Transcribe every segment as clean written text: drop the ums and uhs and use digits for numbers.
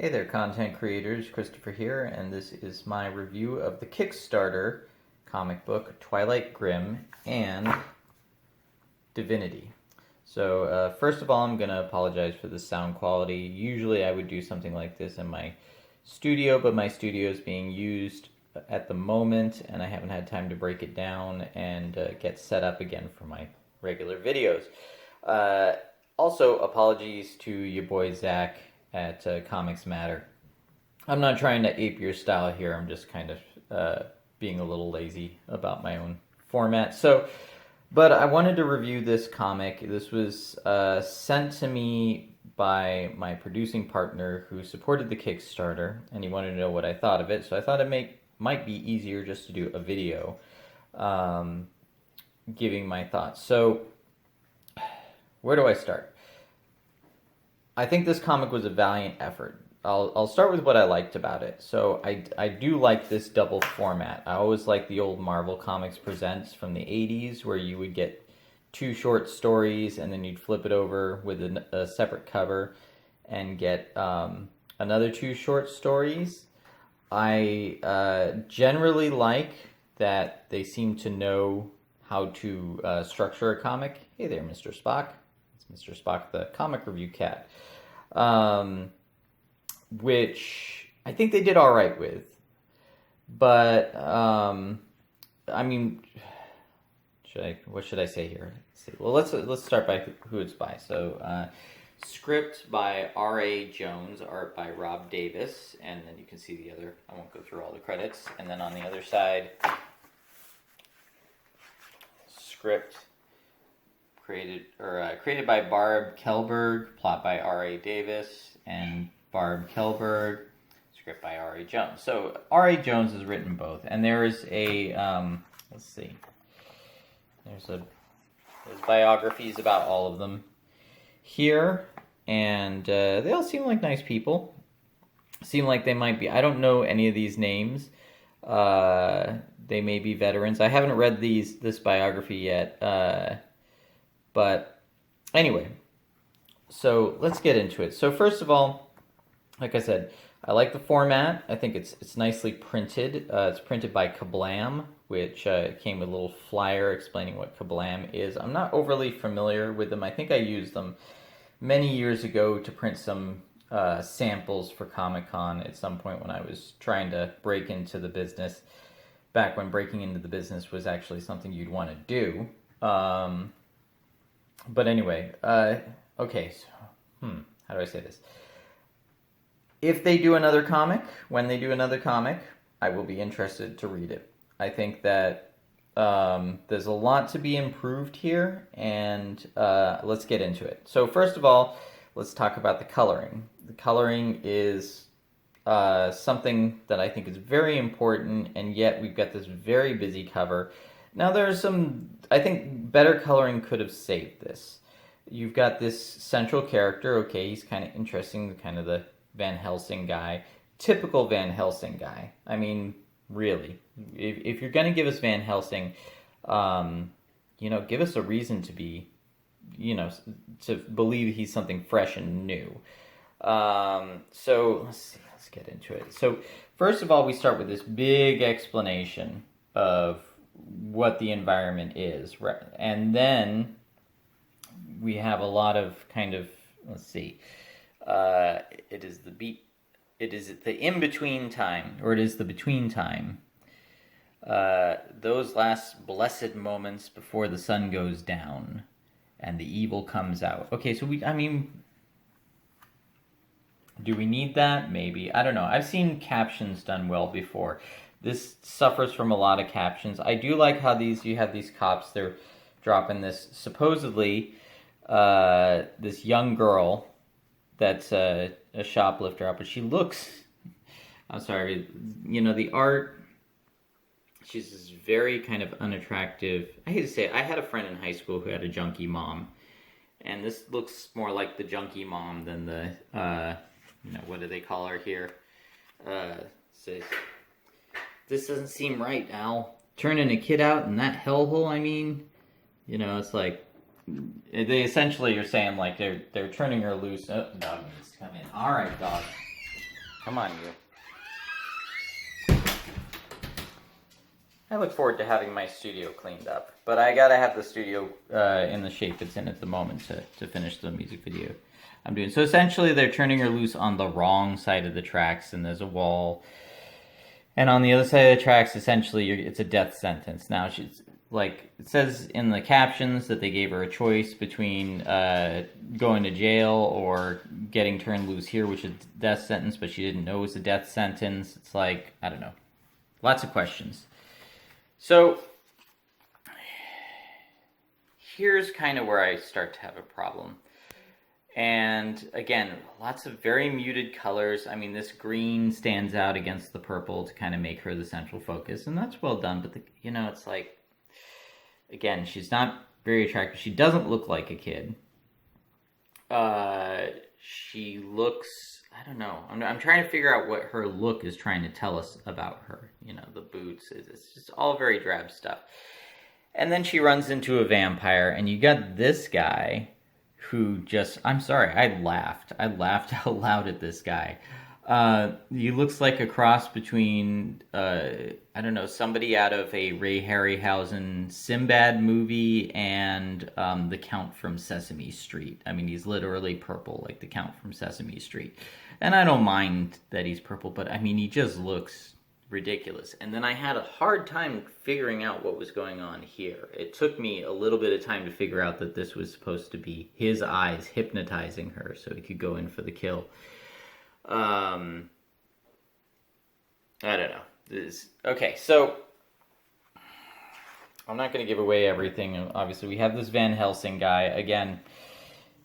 Hey there, content creators. Christopher here, and this is my review of the Kickstarter comic book Twilight Grimm and Divinity. So, first of all, I'm going to apologize for the sound quality. Usually I would do something like this in my studio, but my studio is being used at the moment, and I haven't had time to break it down and get set up again for my regular videos. Also, apologies to your boy Zach at Comics Matter. I'm not trying to ape your style here. I'm just kind of being a little lazy about my own format. But I wanted to review this comic. This was sent to me by my producing partner who supported the Kickstarter, and he wanted to know what I thought of it. So I thought it might be easier just to do a video giving my thoughts. So where do I start? I think this comic was a valiant effort. I'll start with what I liked about it. So I do like this double format. I always like the old Marvel Comics Presents from the 80s where you would get two short stories and then you'd flip it over with a separate cover and get another two short stories. I generally like that they seem to know how to structure a comic. Hey there, Mr. Spock. It's Mr. Spock, the comic review cat. Which I think they did all right with. But, I mean, what should I say here? Let's see. Well, let's start by who it's by. So, script by R.A. Jones, art by Rob Davis, and then you can see the other. I won't go through all the credits. And then on the other side, script created by Barb Kellberg, plot by R.A. Davis, and Barb Kellberg, script by R.A. Jones. So R.A. Jones has written both, and there is a let's see, there's biographies about all of them here, and they all seem like nice people. Seem like they might be. I don't know any of these names. They may be veterans. I haven't read this biography yet. But anyway, so let's get into it. So first of all, like I said, I like the format. I think it's nicely printed. It's printed by Kablam, which came with a little flyer explaining what Kablam is. I'm not overly familiar with them. I think I used them many years ago to print some samples for Comic-Con at some point when I was trying to break into the business, back when breaking into the business was actually something you'd want to do. But anyway, okay, so, how do I say this? If they do another comic, when they do another comic, I will be interested to read it. I think that there's a lot to be improved here, and let's get into it. So first of all, let's talk about the coloring. The coloring is something that I think is very important, and yet we've got this very busy cover. Now there's I think better coloring could have saved this. You've got this central character, okay, he's kind of interesting, kind of the Van Helsing guy. Typical Van Helsing guy. I mean, really. If you're going to give us Van Helsing, give us a reason to be, to believe he's something fresh and new. So, let's get into it. So, first of all, we start with this big explanation of what the environment is, and then we have a lot of kind of, let's see, it is the in-between time, or it is the between time, those last blessed moments before the sun goes down and the evil comes out. Okay, so do we need that? Maybe. I don't know. I've seen captions done well before. This suffers from a lot of captions. I do like how you have these cops, they're dropping this, supposedly, this young girl that's a shoplifter out, but she looks, I'm sorry, the art, she's this very kind of unattractive, I hate to say it, I had a friend in high school who had a junkie mom, and this looks more like the junkie mom than the, what do they call her here? This doesn't seem right, Al. Turning a kid out in that hellhole, I mean, it's like, they essentially are saying, like, they're turning her loose. Oh, dog needs to come in. All right, dog. Come on, you. I look forward to having my studio cleaned up, but I gotta have the studio in the shape it's in at the moment to finish the music video I'm doing. So essentially, they're turning her loose on the wrong side of the tracks, and there's a wall. And on the other side of the tracks, essentially, it's a death sentence. Now, she's like, it says in the captions that they gave her a choice between going to jail or getting turned loose here, which is a death sentence, but she didn't know it was a death sentence. It's like, I don't know. Lots of questions. So, here's kind of where I start to have a problem. And again, lots of very muted colors. I mean, this green stands out against the purple to kind of make her the central focus, and that's well done. But it's like, again, she's not very attractive. She doesn't look like a kid. She looks, I don't know. I'm trying to figure out what her look is trying to tell us about her. The boots. It's just all very drab stuff. And then she runs into a vampire, and you got this guy who just, I'm sorry, I laughed out loud at this guy. He looks like a cross between, I don't know, somebody out of a Ray Harryhausen Sinbad movie and the Count from Sesame Street. I mean, he's literally purple, like the Count from Sesame Street. And I don't mind that he's purple, but I mean, he just looks ridiculous. And then I had a hard time figuring out what was going on here. It took me a little bit of time to figure out that this was supposed to be his eyes hypnotizing her so he could go in for the kill. I don't know. Okay, so I'm not going to give away everything. Obviously, we have this Van Helsing guy again.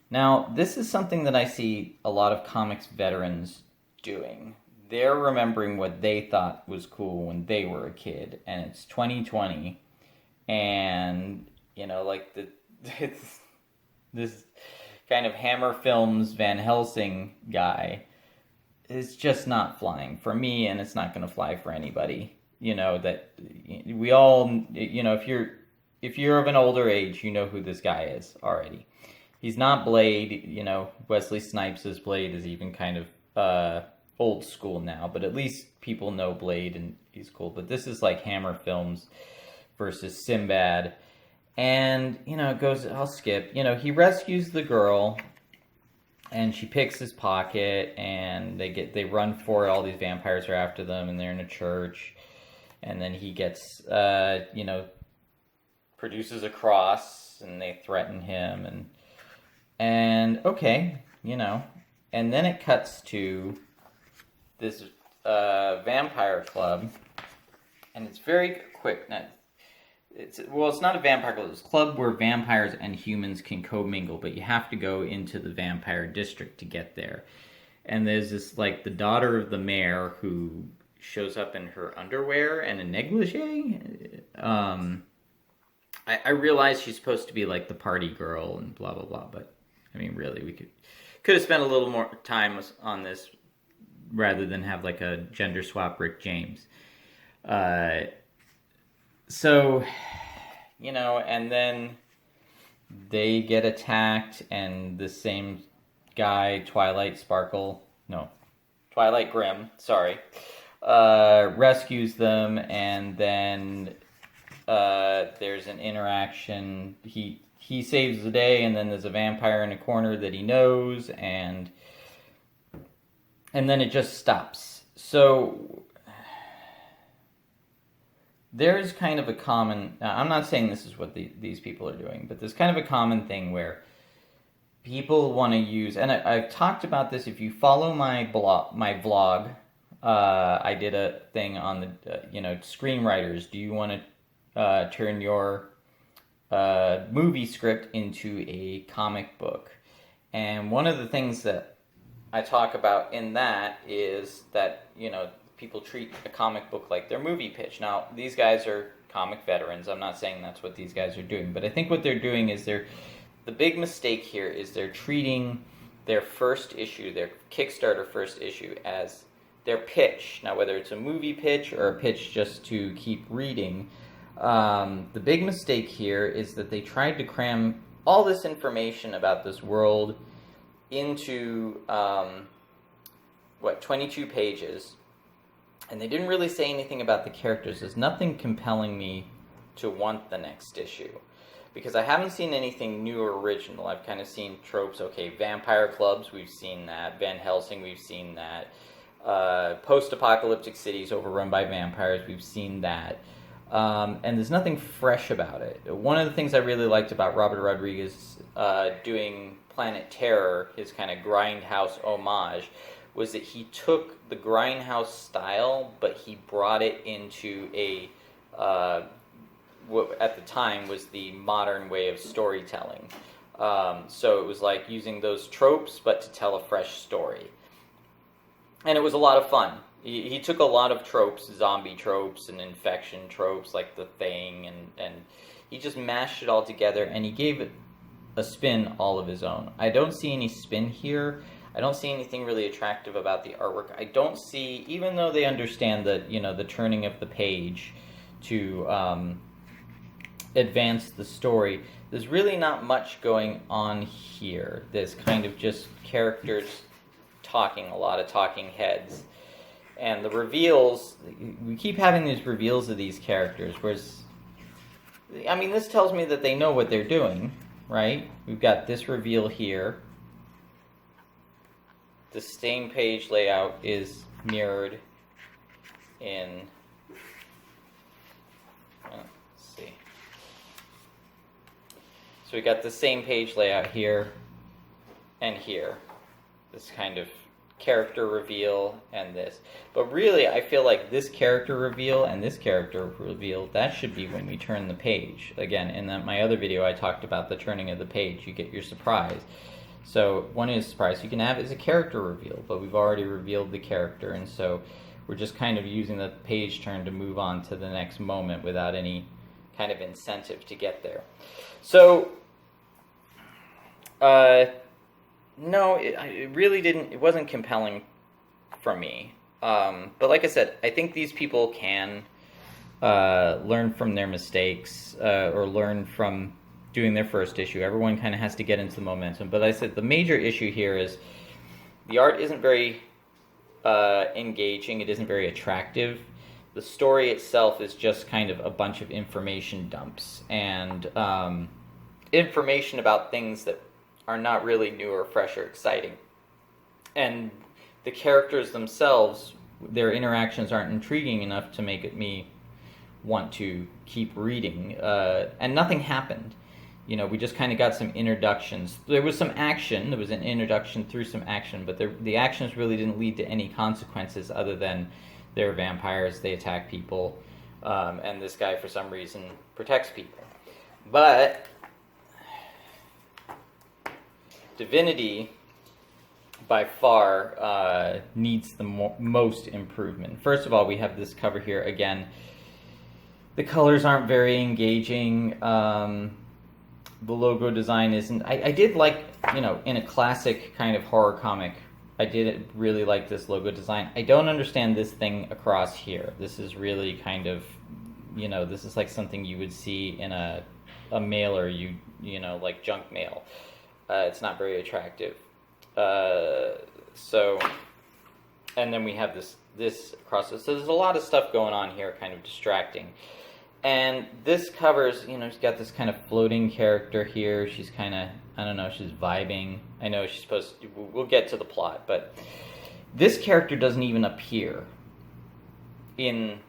Now, this is something that I see a lot of comics veterans doing. They're remembering what they thought was cool when they were a kid, and it's 2020, and it's this kind of Hammer Films Van Helsing guy is just not flying for me, and it's not going to fly for anybody. That we all, if you're of an older age, you know who this guy is already. He's not Blade. Wesley Snipes' Blade is even kind of old school now, but at least people know Blade and he's cool. But this is like Hammer Films versus Sinbad, and it goes, I'll skip. He rescues the girl, and she picks his pocket, and they run for it. All these vampires are after them, and they're in a church, and then he gets produces a cross, and they threaten him, and okay, and then it cuts to this vampire club, and it's very quick. Now, it's not a vampire club. It's a club where vampires and humans can commingle, but you have to go into the vampire district to get there. And there's this, like, the daughter of the mayor who shows up in her underwear and a negligee. I realize she's supposed to be like the party girl and blah blah blah, but I mean, really, we could have spent a little more time on this rather than have like a gender swap Rick James. So, and then they get attacked, and the same guy, Twilight Grimm, rescues them, and then there's an interaction. He saves the day, and then there's a vampire in a corner that he knows, and then it just stops. So there's kind of a common... I'm not saying this is what these people are doing, but there's kind of a common thing where people want to use... And I've talked about this. If you follow my vlog, I did a thing on the, screenwriters. Do you want to turn your movie script into a comic book? And one of the things that I talk about in that is that, people treat a comic book like their movie pitch. Now, these guys are comic veterans. I'm not saying that's what these guys are doing, but I think what they're doing is the big mistake here is they're treating their first issue, their Kickstarter first issue, as their pitch. Now, whether it's a movie pitch or a pitch just to keep reading, the big mistake here is that they tried to cram all this information about this world into 22 pages, and they didn't really say anything about the characters. There's nothing compelling me to want the next issue, because I haven't seen anything new or original. I've kind of seen tropes. Okay, vampire clubs, we've seen that. Van Helsing, we've seen that. Post-apocalyptic cities overrun by vampires, we've seen that. And there's nothing fresh about it. One of the things I really liked about Robert Rodriguez doing Planet Terror, his kind of grindhouse homage, was that he took the grindhouse style, but he brought it into a what at the time was the modern way of storytelling. So it was like using those tropes, but to tell a fresh story. And it was a lot of fun. He took a lot of tropes, zombie tropes and infection tropes, like the Thing, and he just mashed it all together, and he gave it a spin all of his own. I don't see any spin here. I don't see anything really attractive about the artwork. I don't see, even though they understand that, the turning of the page to advance the story, there's really not much going on here. There's kind of just characters talking, a lot of talking heads. And the reveals, we keep having these reveals of these characters, whereas, this tells me that they know what they're doing, right? We've got this reveal here. The stain page layout is mirrored in, let's see. So we got the same page layout here and here. This kind of character reveal and this. But really, I feel like this character reveal and this character reveal, that should be when we turn the page. Again, in my other video, I talked about the turning of the page. You get your surprise. So one is surprise you can have is a character reveal, but we've already revealed the character, and so we're just kind of using the page turn to move on to the next moment without any kind of incentive to get there. So, no, it really didn't, it wasn't compelling for me. But like I said, I think these people can learn from their mistakes, or learn from doing their first issue. Everyone kind of has to get into the momentum. But I said the major issue here is the art isn't very engaging. It isn't very attractive. The story itself is just kind of a bunch of information dumps and information about things that are not really new or fresh or exciting. And the characters themselves, their interactions aren't intriguing enough to make me want to keep reading. And nothing happened. We just kind of got some introductions. There was some action. There was an introduction through some action, but the actions really didn't lead to any consequences other than they're vampires, they attack people, and this guy, for some reason, protects people. But Divinity, by far, needs the most improvement. First of all, we have this cover here. Again, the colors aren't very engaging. The logo design isn't... I did like, in a classic kind of horror comic, I did really like this logo design. I don't understand this thing across here. This is really kind of, this is like something you would see in a mailer, like junk mail. It's not very attractive. So, and then we have this across it. So there's a lot of stuff going on here, kind of distracting. And this covers, she's got this kind of floating character here. She's kind of, I don't know, she's vibing. I know she's supposed to, we'll get to the plot, but this character doesn't even appear in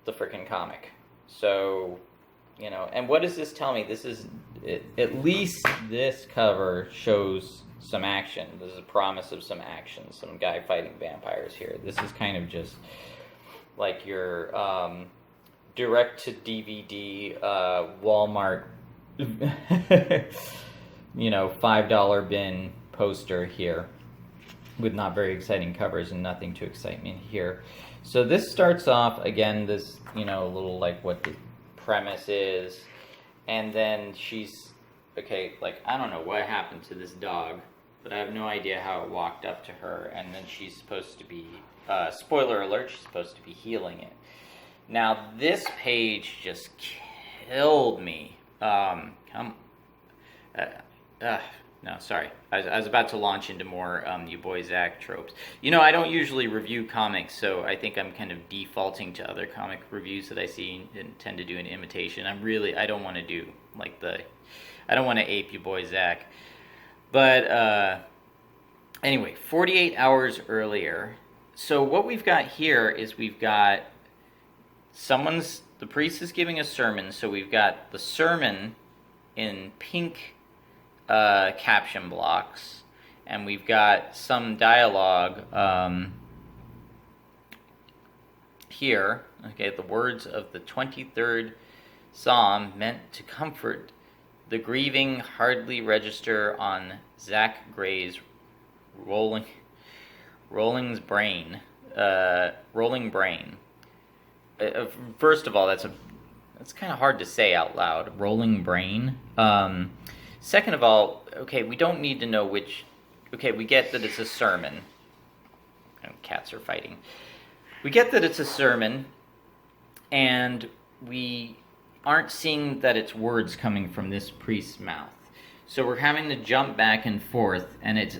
the frickin' comic. So, and what does this tell me? This is, at least this cover shows some action. There's a promise of some action, some guy fighting vampires here. This is kind of just like your direct-to-DVD Walmart, $5 bin poster here with not very exciting covers and nothing to excite me here. So this starts off, again, this, a little like what the premise is, and then she's, okay, like, I don't know what happened to this dog, but I have no idea how it walked up to her, and then she's supposed to be, spoiler alert, she's supposed to be healing it. Now, this page just killed me. No, sorry. I was about to launch into more you boy Zach tropes. You know, I don't usually review comics, so I think I'm kind of defaulting to other comic reviews that I see and tend to do an imitation. I don't want to do like I don't want to ape you boy Zach. But anyway, 48 hours earlier. So what we've got here is we've got the priest is giving a sermon, so we've got the sermon in pink caption blocks, and we've got some dialogue here. Okay, the words of the 23rd Psalm meant to comfort the grieving hardly register on Zach Gray's rolling brain. First of all, that's kind of hard to say out loud. Rolling brain. Second of all, okay, we don't need to know which. Okay, we get that it's a sermon. Cats are fighting. We get that it's a sermon, and we aren't seeing that it's words coming from this priest's mouth. So we're having to jump back and forth, and it's,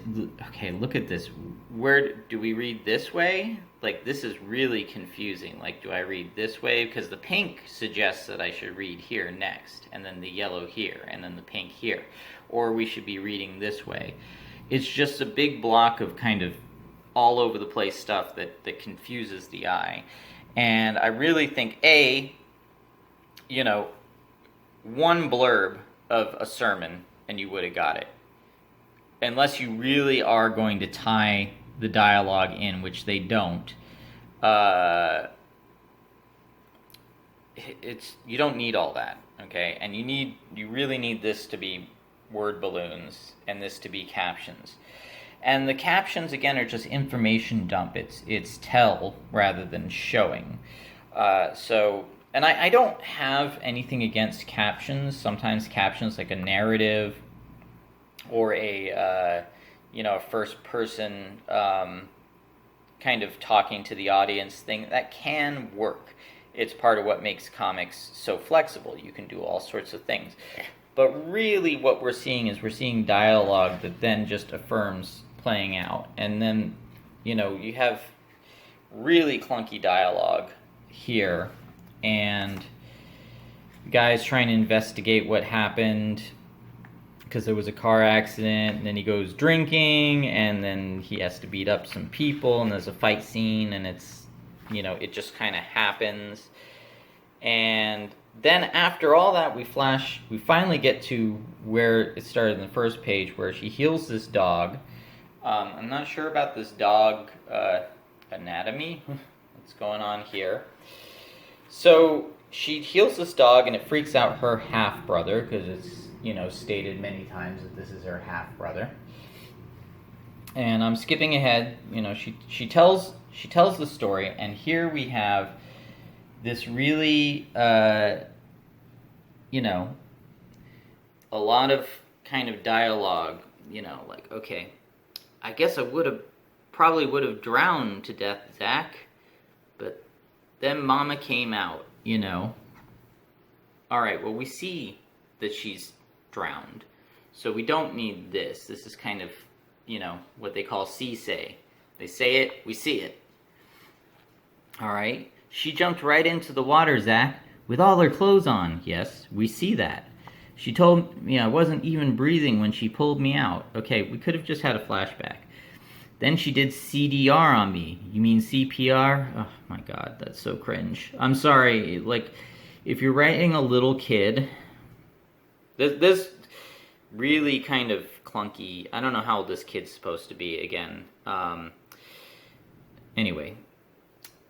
okay, look at this. Where do we read this way? Like, this is really confusing. Like, do I read this way? Because the pink suggests that I should read here next, and then the yellow here, and then the pink here. Or we should be reading this way. It's just a big block of kind of all over the place stuff that confuses the eye. And I really think, one blurb of a sermon, and you would have got it. Unless you really are going to tie the dialogue in, which they don't. You don't need all that, okay? And you really need this to be word balloons and this to be captions. And the captions, again, are just information dump. It's tell rather than showing. And I don't have anything against captions. Sometimes captions, like a narrative or a first-person kind of talking to the audience thing, that can work. It's part of what makes comics so flexible. You can do all sorts of things. But really what we're seeing dialogue that then just affirms playing out. And then, you have really clunky dialogue here. And the guy's trying to investigate what happened because there was a car accident, and then he goes drinking, and then he has to beat up some people, and there's a fight scene, and it's, it just kind of happens. And then after all that, we finally get to where it started in the first page, where she heals this dog. I'm not sure about this dog anatomy. What's going on here? So she heals this dog, and it freaks out her half-brother, because it's, stated many times that this is her half-brother. And I'm skipping ahead. She tells the story, and here we have this really, a lot of kind of dialogue, like, okay, I guess I probably would have drowned to death, Zach, but then Mama came out, All right, well, we see that she's drowned, so we don't need this. This is kind of, what they call see-say. They say it, we see it. All right, she jumped right into the water, Zach, with all her clothes on. Yes, we see that. She told me I wasn't even breathing when she pulled me out. Okay, we could have just had a flashback. Then she did CDR on me. You mean CPR? Oh my God, that's so cringe. I'm sorry, like, if you're writing a little kid, this really kind of clunky. I don't know how old this kid's supposed to be again. Anyway,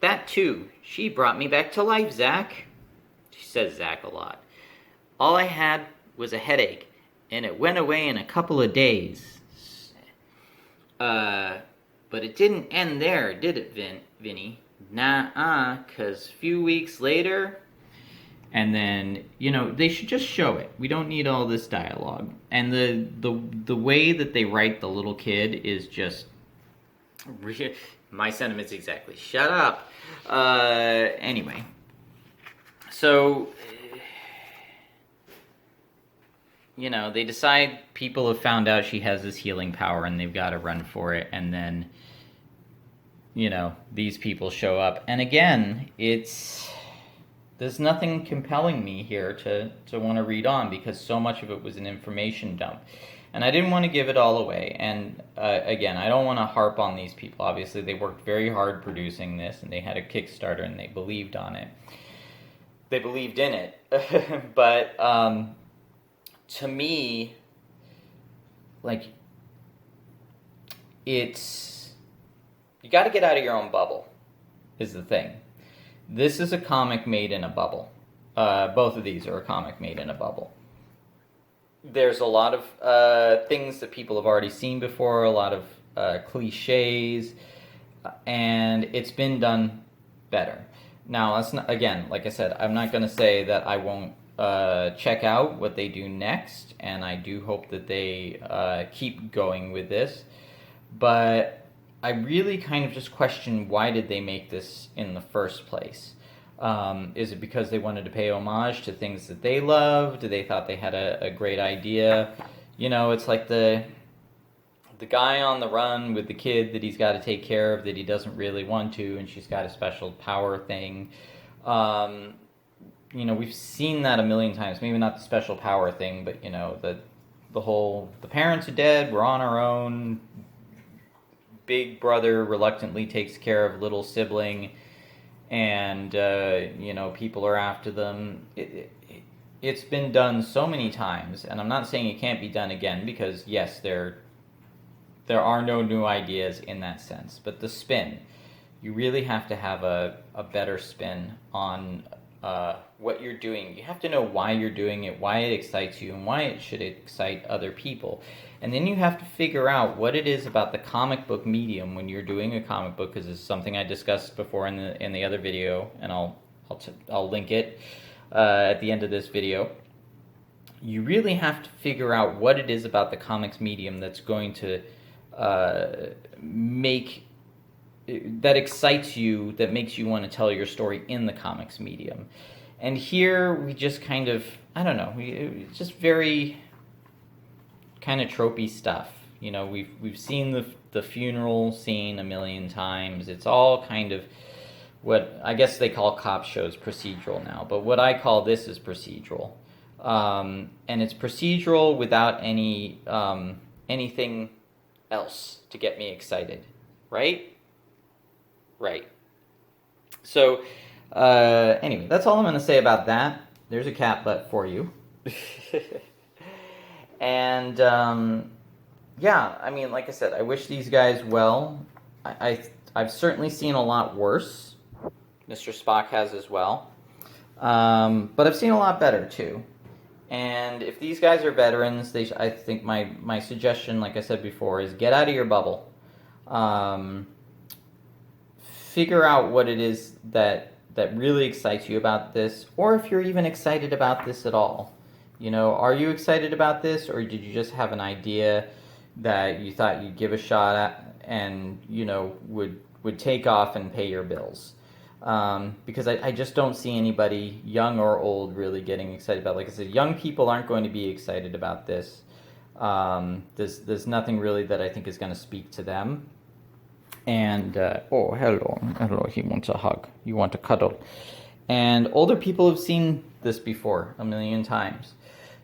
that too. She brought me back to life, Zach. She says Zach a lot. All I had was a headache, and it went away in a couple of days. But it didn't end there, did it, Vinny? Nah, 'cause a few weeks later, and then, they should just show it. We don't need all this dialogue. And the way that they write the little kid is just, my sentiments exactly. Shut up. Anyway, so you know, they decide people have found out she has this healing power and they've got to run for it, and then, you know, these people show up. And again, there's nothing compelling me here to want to read on, because so much of it was an information dump. And I didn't want to give it all away. And again, I don't want to harp on these people. Obviously, they worked very hard producing this, and they had a Kickstarter, and they believed on it. They believed in it. But to me, like, it's... you got to get out of your own bubble, is the thing. This is a comic made in a bubble. Both of these are a comic made in a bubble. There's a lot of things that people have already seen before, a lot of cliches, and it's been done better. Now, that's not, again, like I said, I'm not going to say that I won't check out what they do next, and I do hope that they keep going with this, but I really kind of just question, why did they make this in the first place? Is it because they wanted to pay homage to things that they loved? They thought they had a great idea? You know, it's like the guy on the run with the kid that he's got to take care of that he doesn't really want to, and she's got a special power thing. You know, we've seen that a million times. Maybe not the special power thing, but, you know, the whole, the parents are dead, we're on our own, big brother reluctantly takes care of little sibling, and, you know, people are after them. It's been done so many times, and I'm not saying it can't be done again, because, yes, there are no new ideas in that sense. But the spin, you really have to have a better spin on what you're doing. You have to know why you're doing it, why it excites you, and why it should excite other people. And then you have to figure out what it is about the comic book medium when you're doing a comic book, because it's something I discussed before in the other video, and I'll link it at the end of this video. You really have to figure out what it is about the comics medium that's going to that excites you, that makes you want to tell your story in the comics medium. And here we just kind of, I don't know, it's just very kind of tropey stuff. You know, we've seen the funeral scene a million times. It's all kind of what I guess they call cop shows procedural now, but what I call this is procedural. And it's procedural without any anything else to get me excited, right? Right. So, anyway, that's all I'm going to say about that. There's a cat butt for you. And, yeah, I mean, like I said, I wish these guys well. I've certainly seen a lot worse. Mr. Spock has as well. But I've seen a lot better, too. And if these guys are veterans, I think my suggestion, like I said before, is get out of your bubble. Figure out what it is that really excites you about this, or if you're even excited about this at all. You know, are you excited about this, or did you just have an idea that you thought you'd give a shot at and, you know, would take off and pay your bills? Because I just don't see anybody, young or old, really getting excited about it. Like I said, young people aren't going to be excited about this. There's nothing really that I think is going to speak to them. And, oh, hello, he wants a hug. You want a cuddle. And older people have seen this before a million times.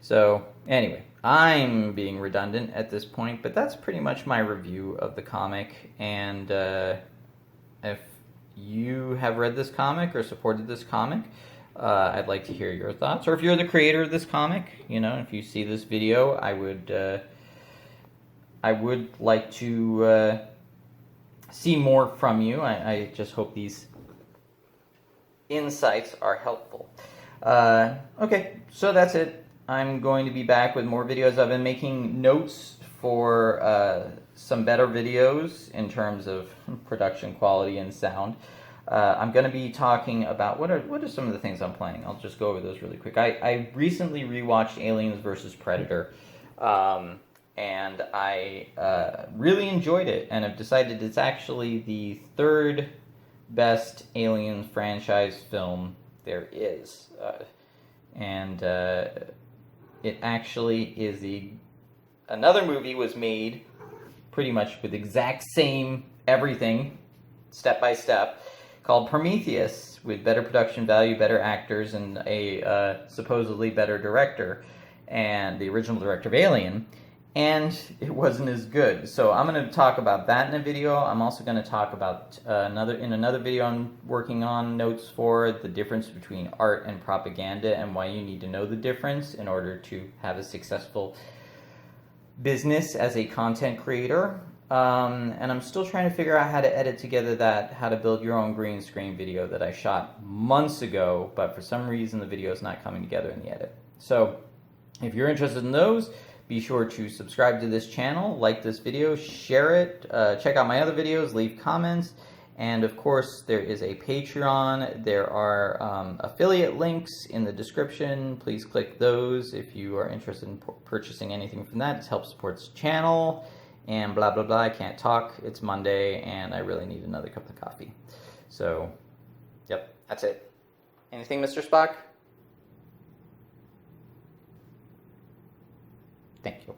So, anyway, I'm being redundant at this point, but that's pretty much my review of the comic. And if you have read this comic or supported this comic, I'd like to hear your thoughts. Or if you're the creator of this comic, you know, if you see this video, I would like to see more from you. I just hope these insights are helpful. Okay, so that's it. I'm going to be back with more videos. I've been making notes for some better videos in terms of production quality and sound. I'm going to be talking about what are some of the things I'm planning. I'll just go over those really quick. I recently rewatched Aliens vs. Predator, and I really enjoyed it, and I've decided it's actually the third best Alien franchise film there is. And It actually is another movie was made pretty much with exact same everything, step by step, called Prometheus, with better production value, better actors, and a supposedly better director, and the original director of Alien, and it wasn't as good. So I'm going to talk about that in a video. I'm also going to talk about another video I'm working on notes for the difference between art and propaganda and why you need to know the difference in order to have a successful business as a content creator. And I'm still trying to figure out how to edit together how to build your own green screen video that I shot months ago, but for some reason the video is not coming together in the edit. So if you're interested in those, be sure to subscribe to this channel, like this video, share it, check out my other videos, leave comments, and of course there is a Patreon. There are affiliate links in the description. Please click those if you are interested in purchasing anything from that. It helps support this channel, and blah blah blah. I can't talk, it's Monday, and I really need another cup of coffee. So, yep, that's it. Anything, Mr. Spock? Thank you.